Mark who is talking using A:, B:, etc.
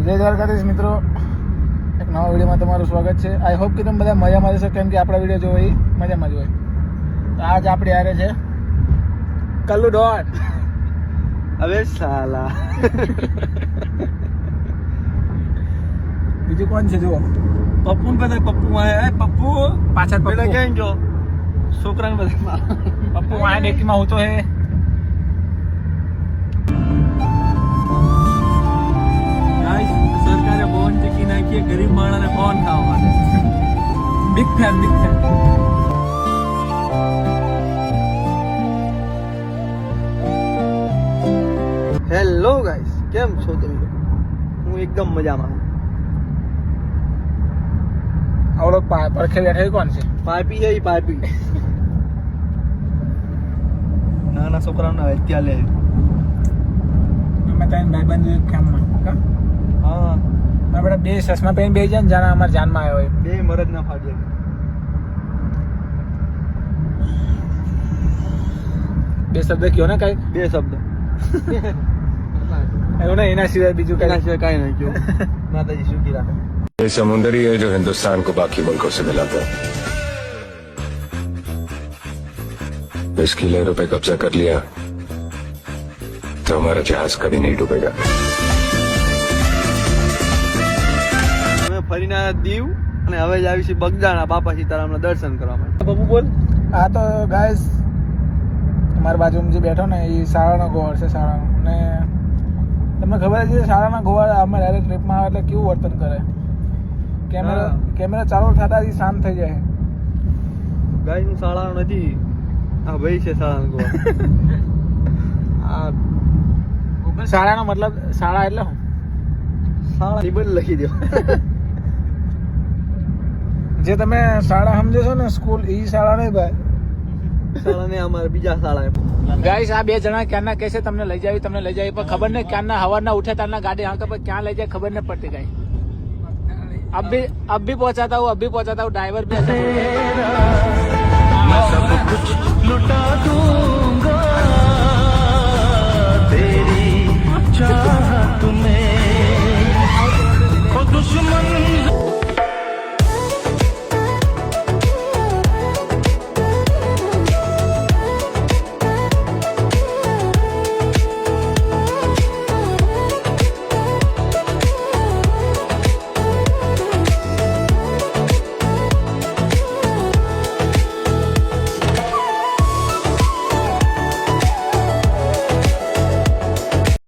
A: જય દ્વારકાધીશ મિત્રો, એક નવા વિડીયોમાં તમારું સ્વાગત છે. આઈ હોપ કે તમે બધા મજામાં જશો, કેમ કે આપણા વિડીયો જોવો એ મજામાં જ હોય. તો આજ આપણે આરે છે કલ્લુ ડોન.
B: હવે સાલા
A: બીજું કોણ છે જુઓ?
B: પપ્પુ બધા પપ્પુ આયા પપ્પુ
A: પાછળ
B: પેલા
A: પપ્પુ.
B: ક્યાં ગયો છોકરાને બધા
A: પપ્પુ આ ડેકીમાં હોતો હે.
B: ગાઈસ સરકારે બોન ચકી નાખી ગરીબ માણસને બોન ખાવા માટે.
A: Big fan, big fan.
B: Hello guys, કેમ છો તમે? હું એકદમ મજામાં છું.
A: આવડો પડખે બેઠા એ કોણ છે?
B: પાપી છે ઈ પાપી. નાના છોકરાઓને હત્યા લે.
A: અમે ત્યાં ભાઈબંધ એક કામમાં
B: હા
A: આપણે બે ચશ્મા પહેરીને બેસી જાય ને જાણે અમારા જાનમાં આવ્યો હોય.
B: બે મરદ ના ફાડે.
A: બે શબ્દ કયો ને કઈ
B: બે શબ્દ
A: એવું ને, એના સિવાય બીજું
B: એના
A: કઈ.
B: સિવાય કાંઈ નહીં કહ્યું. માતાજી સુખી રાખે.
C: ये समुंदर ही है जो हिंदुस्तान को बाकी मुल्कों से मिलाता है. इसकी लहरों पे कब्जा कर लिया तो हमारा जहाज कभी नहीं डूबेगा.
B: અમે ફરીને આવ્યા દીવ અને હવે જ આવી છે બગદાણા બાપા સીતારામના દર્શન કરવા માટે. પપ્પુ બોલ.
A: આ તો ગાઈસ અમારી બાજુમાં જે બેઠો ને એ શાળાનો ગોળ છે, શાળાનો. ને તમને ખબર છે શાળાના ગોળ અમે ડાયરેક્ટ ટ્રીપમાં આવે એટલે કેવું વર્તન કરે.
B: હા.
A: કેમેરા ચાલુ થતા જ શાંત થઈ જાય.
B: ગાય નું શાળાનો નથી, આ ભાઈ છે શાળાનો ગોળ. આ
A: શાળાનો મતલબ શાળા એટલે શું?
B: શાળા નિબંધ લખી દો.
A: જે તમે શાળા સમજો છો ને, સ્કૂલ, એ શાળા નહીં ભાઈ.
B: શાળા ને અમારે બીજા શાળા.
A: ગાઈસ આ બે જણા ક્યારના કહે છે તમને લઈ જાવી, તમને લઈ જાવી, પણ ખબર નહીં ક્યારના હવારના ઉઠે તારના ગાડી હાંકે પર ક્યાં લઈ જાય ખબર નહીં પડતી ગાઈ. अब भी पहुंचाता हूँ, ड्राइवर भी ऐसा
D: मैं सब कुछ लुटा दूंगा तेरी चाह